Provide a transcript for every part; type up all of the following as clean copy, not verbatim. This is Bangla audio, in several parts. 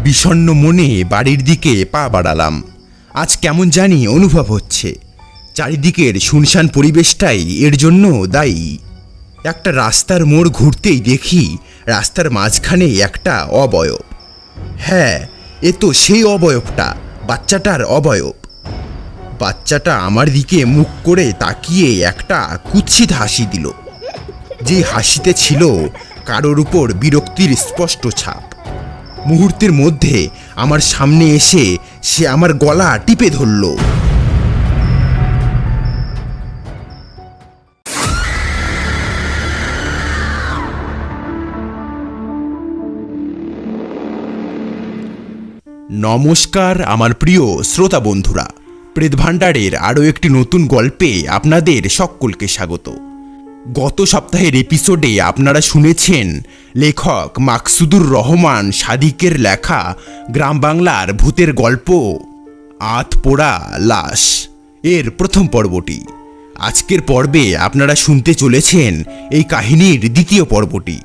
বিষণ্ণ মনে বাড়ির দিকে পা বাড়ালাম। আজ কেমন জানি অনুভব হচ্ছে। চারিদিকের শুনশান পরিবেশটাই এর জন্য দায়ী। একটা রাস্তার মোড় ঘুরতেই দেখি রাস্তার মাঝখানে একটা অবয়ব। হ্যাঁ, এ তো সেই অবয়বটা, বাচ্চাটার অবয়ব। বাচ্চাটা আমার দিকে মুখ করে তাকিয়ে একটা কুৎসিত হাসি দিল, যে হাসিতে ছিল কারোর উপর বিরক্তির স্পষ্ট ছাপ। মুহূর্তের মধ্যে আমার সামনে এসে সে আমার গলা টিপে ধরল। নমস্কার আমার প্রিয় শ্রোতা বন্ধুরা, প্রেত ভাণ্ডারের আরও একটি নতুন গল্পে আপনাদের সকলকে স্বাগত। গত সপ্তাহের এপিসোডে আপনারা শুনেছেন লেখক মাকসুদুর রহমান সাদিকের লেখা গ্রাম বাংলার ভূতের গল্প আতপোড়া লাশ এর প্রথম পর্বটি। আজকের পর্বে আপনারা শুনতে চলেছেন এই কাহিনীর দ্বিতীয় পর্বটি।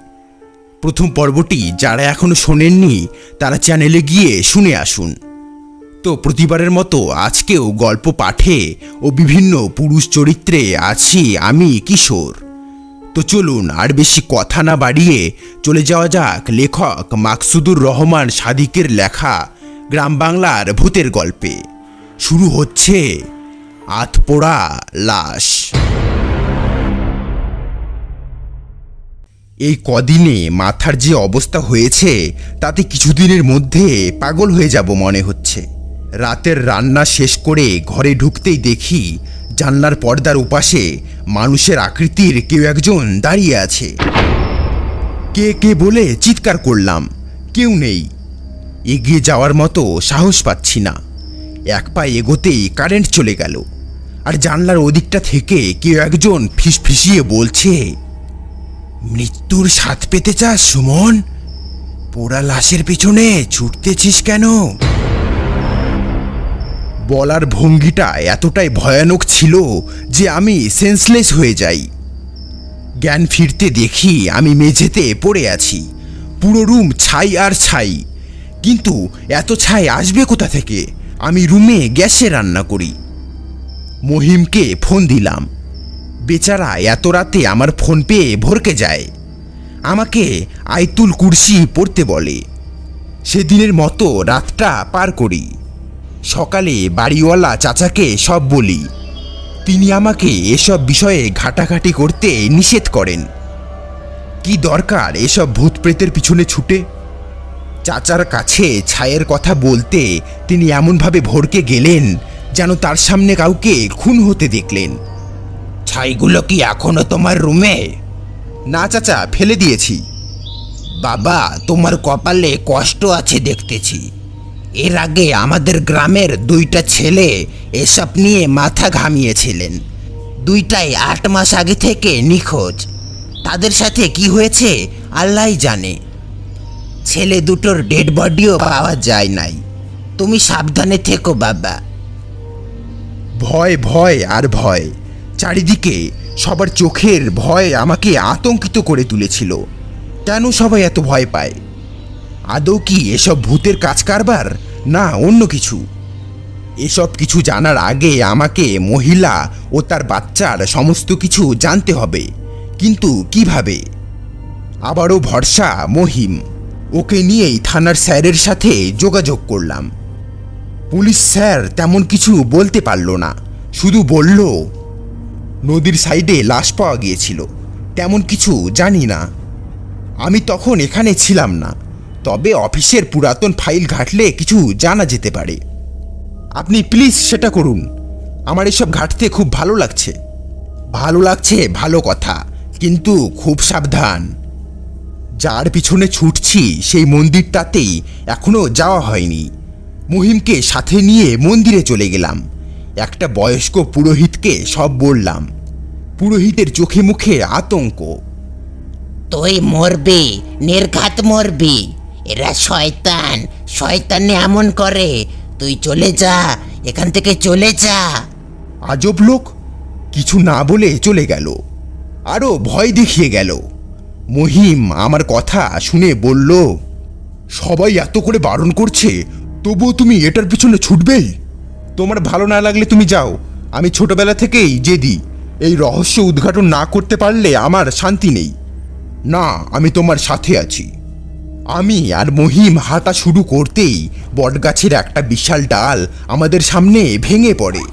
প্রথম পর্বটি যারা এখনো শোনেননি তারা চ্যানেলে গিয়ে শুনে আসুন। তো প্রতিবারের মতো আজকেও গল্প পাঠে ও বিভিন্ন পুরুষ চরিত্রে আছি আমি কিশোর। তো চলুন আর বেশি কথা না বাড়িয়ে চলে যাওয়া যাক লেখক মাকসুদুর রহমান সাদিকের লেখা গ্রাম বাংলার ভূতের গল্পে। শুরু হচ্ছে আতপোড়া লাশ। এই কদিনে মাথার যে অবস্থা হয়েছে তাতে কিছুদিনের মধ্যে পাগল হয়ে যাব মনে হচ্ছে। রাতের রান্না শেষ করে ঘরে ঢুকতেই দেখি জানলার পর্দার ওপাশে মানুষের আকৃতির কেউ একজন দাঁড়িয়ে আছে। কে কে বলে চিৎকার করলাম, কেউ নেই। এগিয়ে যাওয়ার মতো সাহস পাচ্ছি না। এক পা এগোতেই কারেন্ট চলে গেল, আর জানলার ওদিকটা থেকে কেউ একজন ফিসফিসিয়ে বলছে, মৃত্যুর স্বাদ পেতে চাস সুমন? পোড়া লাশের পিছনে ছুটতেছিস কেন? বলার ভঙ্গিটা এতটাই ভয়ানক ছিল যে আমি সেন্সলেস হয়ে যাই। জ্ঞান ফিরতে দেখি আমি মেঝেতে পড়ে আছি। পুরো রুম ছাই আর ছাই। কিন্তু এত ছাই আসবে কোথা থেকে? আমি রুমে গ্যাসে রান্না করি। মহিমকে ফোন দিলাম। বেচারা এত রাতে আমার ফোন পেয়ে ভরকে যায়। আমাকে আয়তুল কুরসি পড়তে বলে। সেদিনের মতো রাতটা পার করি। সকালে বাড়িওয়ালা চাচাকে সব বলি। তিনি আমাকে এসব বিষয়ে ঘাটাঘাটি করতে নিষেধ করেন। কি দরকার এসব ভূত প্রেতের পিছনে ছুটে? চাচার কাছে ছায়ের কথা বলতে তিনি এমনভাবে ভরকে গেলেন যেন তার সামনে কাউকে খুন হতে দেখলেন। ছাইগুলো কি এখনো তোমার রুমে? না চাচা, ফেলে দিয়েছি। বাবা, তোমার কপালে কষ্ট আছে দেখতেছি। এর আগে আমাদের গ্রামের 2টা ছেলে এসব নিয়ে মাথা ঘামিয়েছিলেন। 2টাই 8 মাস আগে থেকে নিখোঁজ। তাদের সাথে কি হয়েছে আল্লাহই জানে। ছেলে দুটোর ডেড বডিও পাওয়া যায় নাই। তুমি সাবধানে থেকো বাবা। ভয় ভয় আর ভয়। চারিদিকে সবার চোখের ভয় আমাকে আতঙ্কিত করে তুলেছিল। কেন সবাই এত ভয় পায়? আদৌ কি এসব ভূতের কাজ কারবার, না অন্য কিছু? এসব কিছু জানার আগে আমাকে মহিলা ও তার বাচ্চার সমস্ত কিছু জানতে হবে। কিন্তু কিভাবে? আবারও ভরসা মহিম। ওকে নিয়েই থানার স্যারের সাথে যোগাযোগ করলাম। পুলিশ স্যার তেমন কিছু বলতে পারল না, শুধু বলল নদীর সাইডে লাশ পাওয়া গিয়েছিল। তেমন কিছু জানি না। আমি তখন এখানে ছিলাম না, তবে অফিসের পুরাতন ফাইল ঘাটলে কিছু জানা যেতে পারে। আপনি প্লিজ সেটা করুন। আমার এসব ঘাটতে খুব ভালো লাগছে। ভালো লাগছে ভালো কথা, কিন্তু খুব সাবধান। যার পিছনে ছুটছি সেই মন্দিরটাতেই এখনো যাওয়া হয়নি। মহিমকে সাথে নিয়ে মন্দিরে চলে গেলাম। একটা বয়স্ক পুরোহিতকে সব বললাম। পুরোহিতের চোখে মুখে আতঙ্ক। তুই মরবি, নির্ঘাত মরবি। এরা শয়তান, শয়তানে এমন করে। তুই চলে যা, এখান থেকে চলে যা। আজব লোক, কিছু না বলে চলে গেল। আরও ভয় দেখিয়ে গেল। মহিম আমার কথা শুনে বলল, সবাই এত করে বারণ করছে, তবুও তুমি এটার পিছনে ছুটবেই? তোমার ভালো না লাগলে তুমি যাও। আমি ছোটবেলা থেকেই জেদি। এই রহস্য উদ্ঘাটন না করতে পারলে আমার শান্তি নেই। না, আমি তোমার সাথে আছি। আমি আর মহিম হাঁটা শুরু করতেই বটগাছের একটা বিশাল ডাল আমাদের সামনে ভেঙে পড়ে।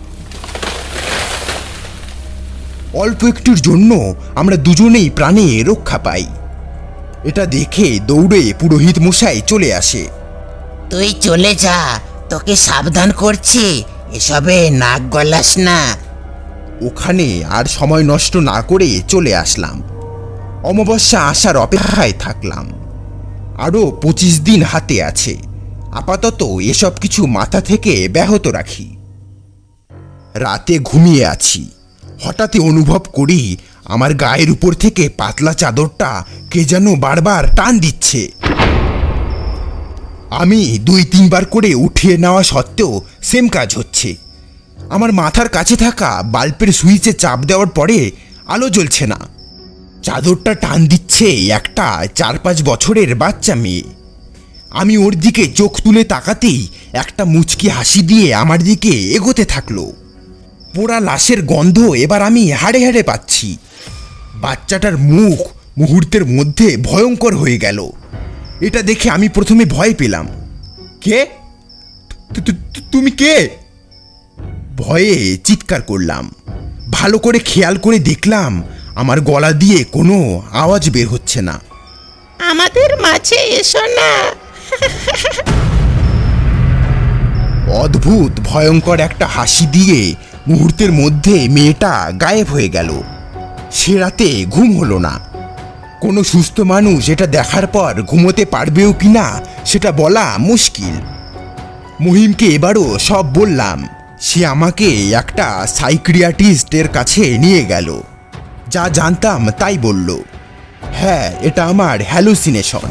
অল্প একটুর জন্য আমরা দুজনেই প্রাণে রক্ষা পাই। এটা দেখে দৌড়ে পুরোহিত মশাই চলে আসে। তুই চলে যা, তোকে সাবধান করছি, এসবে নাক গলাস না। ওখানে আর সময় নষ্ট না করে চলে আসলাম। অমাবস্যা আসার অপেক্ষায় থাকলাম। আরও 25 দিন হাতে আছে। আপাতত এসব কিছু মাথা থেকে ব্যাহত রাখি। রাতে ঘুমিয়ে আছি, হঠাৎই অনুভব করি আমার গায়ের উপর থেকে পাতলা চাদরটা কে যেন বারবার টান দিচ্ছে। আমি 2-3 বার করে উঠিয়ে নেওয়া সত্ত্বেও সেম কাজ হচ্ছে। আমার মাথার কাছে থাকা বাল্বের সুইচে চাপ দেওয়ার পরে আলো জ্বলছে না। চাদরটা টান দিচ্ছে একটা 4-5 বছরের বাচ্চা মেয়ে। আমি ওর দিকে চোখ তুলে তাকাতেই একটা মুচকি হাসি দিয়ে আমার দিকে এগোতে থাকলো। পোড়া লাশের গন্ধ এবার আমি হাড়ে হাড়ে পাচ্ছি। বাচ্চাটার মুখ মুহূর্তের মধ্যে ভয়ঙ্কর হয়ে গেল। এটা দেখে আমি প্রথমে ভয় পেলাম। কে? তুমি কে? ভয়ে চিৎকার করলাম। ভালো করে খেয়াল করে দেখলাম আমার গলা দিয়ে কোনো আওয়াজ বের হচ্ছে না। আমাদের মাঝে এসো না। অদ্ভুত ভয়ঙ্কর একটা হাসি দিয়ে মুহূর্তের মধ্যে মেয়েটা গায়েব হয়ে গেল। সে রাতে ঘুম হলো না। কোনো সুস্থ মানুষ এটা দেখার পর ঘুমোতে পারবেও কিনা সেটা বলা মুশকিল। মহিমকে এবারও সব বললাম। সে আমাকে একটা সাইকিয়াট্রিস্টের কাছে নিয়ে গেল। যা জানতাম তাই বলল। হ্যাঁ, এটা আমার হ্যালুসিনেশন।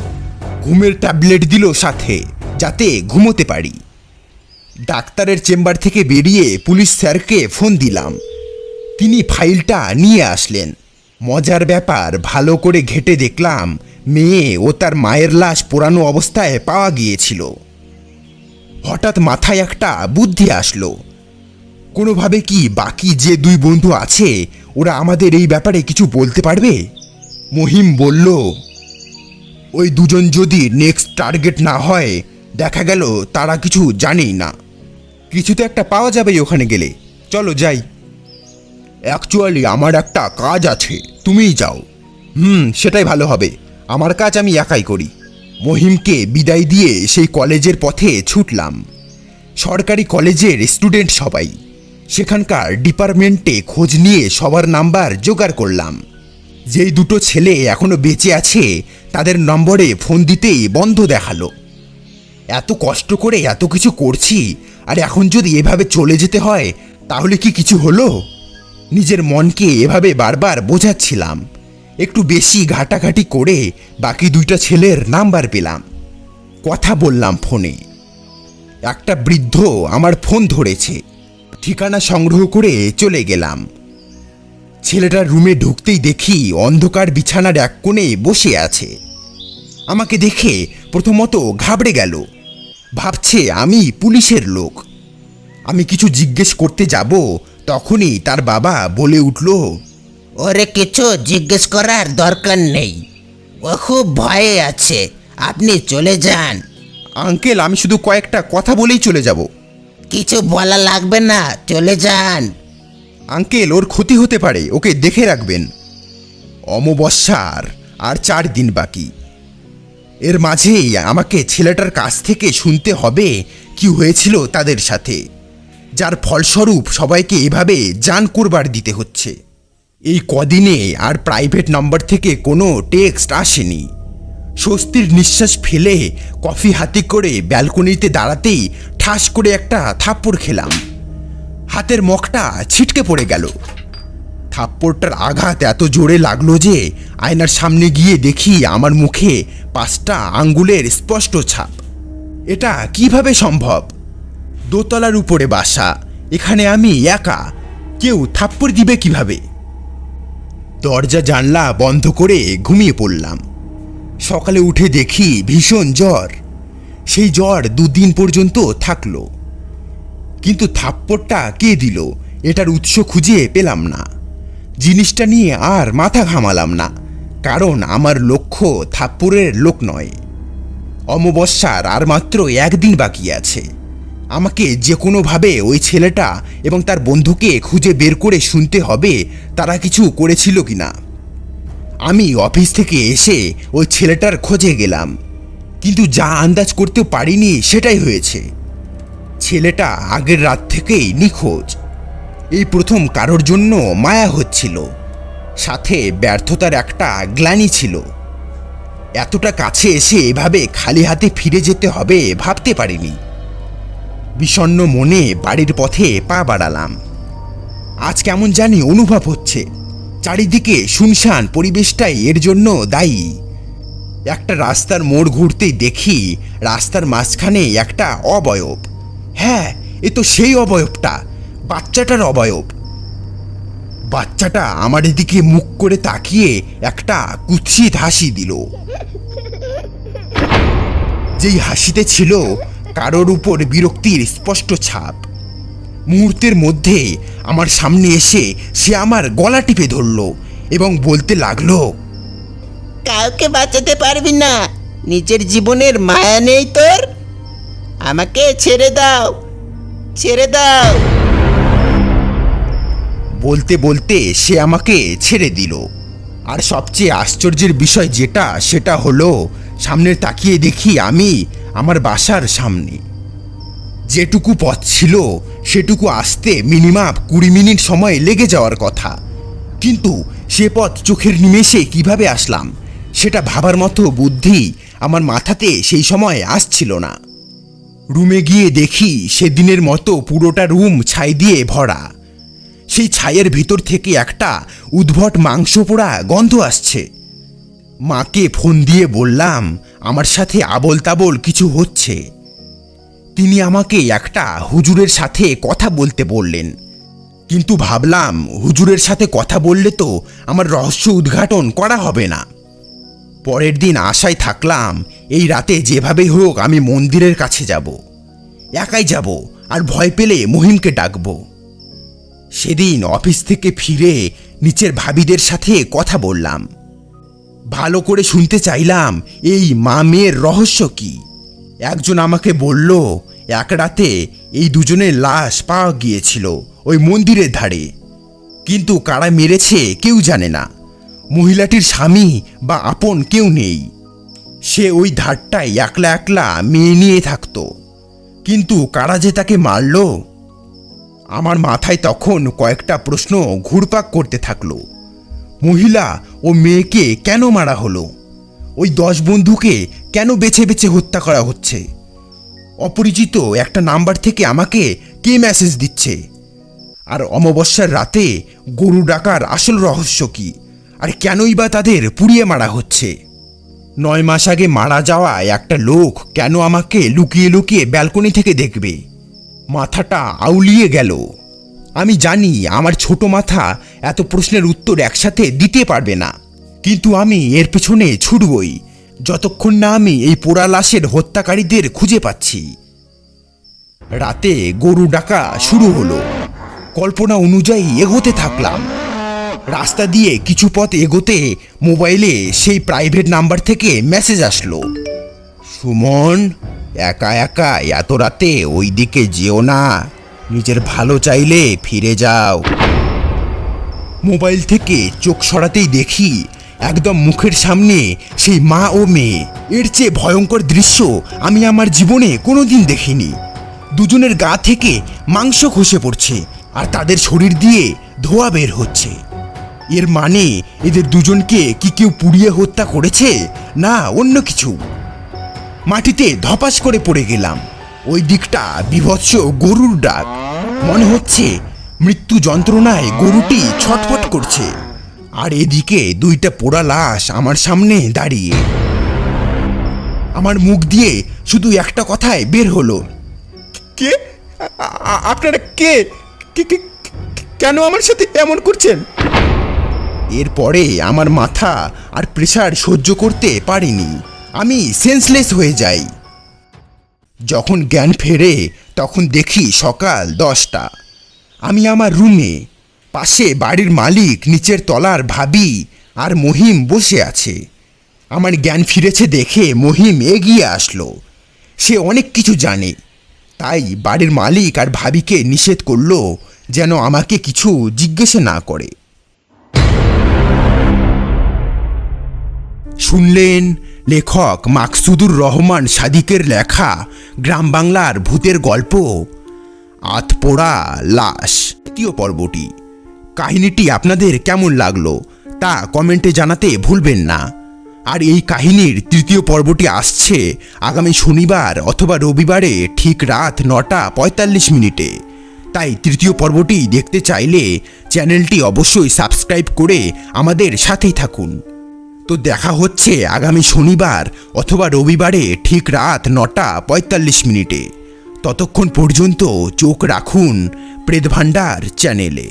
ঘুমের ট্যাবলেট দিল সাথে, যাতে ঘুমোতে পারি। ডাক্তারের চেম্বার থেকে বেরিয়ে পুলিশ স্যারকে ফোন দিলাম। তিনি ফাইলটা নিয়ে আসলেন। মজার ব্যাপার, ভালো করে ঘেঁটে দেখলাম মেয়ে ও তার মায়ের লাশ পোড়ানো অবস্থায় পাওয়া গিয়েছিল। হঠাৎ মাথায় একটা বুদ্ধি আসলো। কোনোভাবে কি বাকি যে 2 বন্ধু আছে ওরা আমাদের এই ব্যাপারে কিছু বলতে পারবে? মহিম বলল, ওই 2 জন যদি নেক্সট টার্গেট না হয়, দেখা গেল তারা কিছু জানেই না। কিছু তো একটা পাওয়া যাবে ওখানে গেলে। চলো যাই। অ্যাকচুয়ালি আমার একটা কাজ আছে, তুমিই যাও। সেটাই ভালো হবে। আমার কাজ আমি একাই করি। মহিমকে বিদায় দিয়ে সেই কলেজের পথে ছুটলাম। সরকারি কলেজের স্টুডেন্ট সবাই। সেখানকার ডিপার্টমেন্টে খোঁজ নিয়ে সবার নাম্বার জোগাড় করলাম। যেই 2টো ছেলে এখনো বেঁচে আছে তাদের নম্বরে ফোন দিতেই বন্ধ দেখালো। এত কষ্ট করে এত কিছু করছি, আর এখন যদি এভাবে চলে যেতে হয় তাহলে কি কিছু হলো? নিজের মনকে এভাবে বারবার বোঝাচ্ছিলাম। একটু বেশি ঘাটাঘাটি করে বাকি 2টা ছেলের নাম্বার পেলাম। কথা বললাম ফোনে। একটা বৃদ্ধ আমার ফোন ধরেছে। ঠিকানা সংগ্রহ করে চলে গেলাম। ছেলেটার রুমে ঢুকতেই দেখি অন্ধকার বিছানার এক কোণে বসে আছে। আমাকে দেখে প্রথমত ঘাবড়ে গেল, ভাবছে আমি পুলিশের লোক। আমি কিছু জিজ্ঞেস করতে যাব, তখনই তার বাবা বলে উঠল, ওরে কিছু জিজ্ঞেস করার দরকার নেই, ও খুব ভয়ে আছে, আপনি চলে যান। আঙ্কেল, আমি শুধু কয়েকটা কথা বলেই চলে যাব। কিছু বলা লাগবে না, চলে যান। আঙ্কেল, ওর ক্ষতি হতে পারে, ওকে দেখে রাখবেন। অমাবস্যার আর 4 দিন বাকি। এর মাঝেই আমাকে ছেলেটার কাছ থেকে শুনতে হবে কি হয়েছিল তাদের সাথে, যার ফলস্বরূপ সবাইকে এভাবে জান কুরবার দিতে হচ্ছে। এই কদিনে আর প্রাইভেট নাম্বার থেকে কোনো টেক্সট আসেনি। স্বস্তির নিঃশ্বাস ফেলে কফি হাতে করে ব্যালকনিতে দাঁড়াতেই ঠাস করে একটা থাপ্পড় খেলাম। হাতের মুখটা ছিটকে পড়ে গেল। থাপ্পড়টার আঘাত এত জোরে লাগলো যে আয়নার সামনে গিয়ে দেখি আমার মুখে 5টা আঙ্গুলের স্পষ্ট ছাপ। এটা কিভাবে সম্ভব? দোতলার উপরে বাসা, এখানে আমি একা, কেউ থাপ্পড় দিবে কিভাবে? দরজা জানলা বন্ধ করে ঘুমিয়ে পড়লাম। সকালে উঠে দেখি ভীষণ জ্বর। সেই জ্বর 2 দিন পর্যন্ত থাকলো। কিন্তু থাপ্পড়টা কে দিল এটার উৎস খুঁজে পেলাম না। জিনিসটা নিয়ে আর মাথা ঘামালাম না, কারণ আমার লক্ষ্য থাপ্পড়ের লোক নয়। অমাবস্যার আর মাত্র 1 দিন বাকি আছে। আমাকে যে কোনোভাবে ওই ছেলেটা এবং তার বন্ধুকে খুঁজে বের করে শুনতে হবে তারা কিছু করেছিল কিনা। আমি অফিস থেকে এসে ওই ছেলেটার খোঁজে গেলাম, কিন্তু যা আন্দাজ করতে পারিনি সেটাই হয়েছে। ছেলেটা আগের রাত থেকেই নিখোঁজ। এই প্রথম কারোর জন্য মায়া হচ্ছিল, সাথে ব্যর্থতার একটা গ্লানি ছিল। এতটা কাছে এসে এভাবে খালি হাতে ফিরে যেতে হবে ভাবতে পারিনি। বিষণ্ণ মনে বাড়ির পথে পা বাড়ালাম। আজ কেমন জানি অনুভব হচ্ছে, চারিদিকে শুনশান পরিবেশটাই এর জন্য দায়ী। একটা রাস্তার মোড় ঘুরতেই দেখি রাস্তার মাঝখানে একটা অবয়ব। হ্যাঁ, এ তো সেই অবয়বটা, বাচ্চাটার অবয়ব। বাচ্চাটা আমার দিকে মুখ করে তাকিয়ে একটা কুৎসিত হাসি দিল, যেই হাসিতে ছিল কারোর উপর বিরক্তির স্পষ্ট ছাপ। মুহূর্তের মধ্যে আমার সামনে এসে সে আমার গলা টিপে ধরল এবং বলতে লাগলো, কাউকে বাঁচাতে পারবি না, নিজের জীবনের মায়া নেই তোর? আমাকে ছেড়ে দাও, ছেড়ে দাও। বলতে বলতে সে আমাকে ছেড়ে দিল। আর সবচেয়ে আশ্চর্যের বিষয় যেটা, সেটা হলো সামনে তাকিয়ে দেখি আমি আমার বাসার সামনে। যেটুকু পথ ছিল সেটুকু আসতে মিনিমাম 20 মিনিট সময় লেগে যাওয়ার কথা, কিন্তু সে পথ চোখের নিমেষে কিভাবে আসলাম সেটা ভাবার মতো বুদ্ধি আমার মাথাতে সেই সময় আসছিল না। রুমে গিয়ে দেখি সেদিনের মতো পুরোটা রুম ছাই দিয়ে ভরা। সেই ছাইয়ের ভিতর থেকে একটা উদ্ভট মাংস পোড়া গন্ধ আসছে। মাকে ফোন দিয়ে বললাম আমার সাথে আবোল তাবোল কিছু হচ্ছে। তিনি আমাকে একটা হুজুরের সাথে কথা বলতে বললেন, কিন্তু ভাবলাম হুজুরের সাথে কথা বললে তো আমার রহস্য উদ্ঘাটন করা হবে না। পরের দিন আশায় থাকলাম এই রাতে যেভাবেই হোক আমি মন্দিরের কাছে যাব, একাই যাব, আর ভয় পেলে মহিমকে ডাকব। সেদিন অফিস থেকে ফিরে নিচের ভাবিদের সাথে কথা বললাম, ভালো করে শুনতে চাইলাম এই মা মেয়ের রহস্য কি। একজন আমাকে বলল, এক রাতে এই দুজনের লাশ পাওয়া গিয়েছিল ওই মন্দিরের ধারে, কিন্তু কারা মেরেছে কেউ জানে না। মহিলাটির স্বামী বা আপন কেউ নেই। সে ওই ধারটায় একলা একলা মেয়ে নিয়ে থাকতো, কিন্তু কারা যে তাকে মারল। আমার মাথায় তখন কয়েকটা প্রশ্ন ঘুরপাক করতে থাকলো। মহিলা ও মেয়েকে কেন মারা হলো? ওই 10 বন্ধুকে কেন বেছে বেছে হত্যা করা হচ্ছে? অপরিচিত একটা নাম্বার থেকে আমাকে কে মেসেজ দিচ্ছে? আর অমাবস্যার রাতে গরু ডাকার আসল রহস্য কি? আর কেনই বা তাদের পুড়িয়ে মারা হচ্ছে? 9 মাস আগে মারা যাওয়া একটা লোক কেন আমাকে লুকিয়ে লুকিয়ে ব্যালকনি থেকে দেখবে? মাথাটা আউলিয়ে গেল। আমি জানি আমার ছোট মাথা এত প্রশ্নের উত্তর একসাথে দিতে পারবে না, কিন্তু আমি এর পেছনে ছুটবই যতক্ষণ না আমি এই পোড়া লাশের হত্যাকারীদের খুঁজে পাচ্ছি। রাতে গরু ডাকা শুরু হলো। কল্পনা অনুযায়ী এগোতে থাকলাম। রাস্তা দিয়ে কিছু পথ এগোতে মোবাইলে সেই প্রাইভেট নাম্বার থেকে মেসেজ আসলো, সুমন, একা একা এত রাতে ওই দিকে যেও না, নিজের ভালো চাইলে ফিরে যাও। মোবাইল থেকে চোখ সরাতেই দেখি একদম মুখের সামনে সেই মা ও মেয়ে। এর চেয়ে ভয়ঙ্কর দৃশ্য আমি আমার জীবনে কোনোদিন দেখিনি। দুজনের গা থেকে মাংস খসে পড়ছে আর তাদের শরীর দিয়ে ধোঁয়া বের হচ্ছে। এর মানে এদের দুজনকে কি কেউ পুড়িয়ে হত্যা করেছে, না অন্য কিছু? মাটিতে ধপাস করে পড়ে গেলাম। ওই দিকটা বিভৎস গরুর ডাক। মনে হচ্ছে মৃত্যু যন্ত্রণায় গরুটি ছটফট করছে। আর এদিকে 2টা পোড়া লাশ আমার সামনে দাঁড়িয়ে। আমার মুখ দিয়ে শুধু একটা কথাই বের হলো, কে? আপনারা কে? কেন আমার সাথে এমন করছেন? এরপরে আমার মাথা আর প্রেসার সহ্য করতে পারিনি, আমি সেন্সলেস হয়ে যাই। যখন জ্ঞান ফেরে তখন দেখি সকাল 10টা। আমি আমার রুমে, পাশে বাড়ির মালিক, নিচের তলার ভাবি আর মহিম বসে আছে। আমার জ্ঞান ফিরেছে দেখে মহিম এগিয়ে আসলো। সে অনেক কিছু জানে, তাই বাড়ির মালিক আর ভাবিকে নিষেধ করলো যেন আমাকে কিছু জিজ্ঞেস না করে। শুনলেন লেখক মাকসুদুর রহমান সাদিকের লেখা গ্রাম বাংলার ভূতের গল্প আতপোড়া লাশ দ্বিতীয় পর্বটি। কাহিনীটি আপনাদের কেমন লাগলো তা কমেন্টে জানাতে ভুলবেন না। আর এই কাহিনীর তৃতীয় পর্বটি আসছে আগামী শনিবার অথবা রবিবারে ঠিক রাত 9:45। তাই তৃতীয় পর্বটি দেখতে চাইলে চ্যানেলটি অবশ্যই সাবস্ক্রাইব করে আমাদের সাথেই থাকুন। তো দেখা হচ্ছে আগামী শনিবার অথবা রবিবারে ঠিক রাত 9:45। ততক্ষণ পর্যন্ত চোখ রাখুন প্রেত ভান্ডার চ্যানেলে।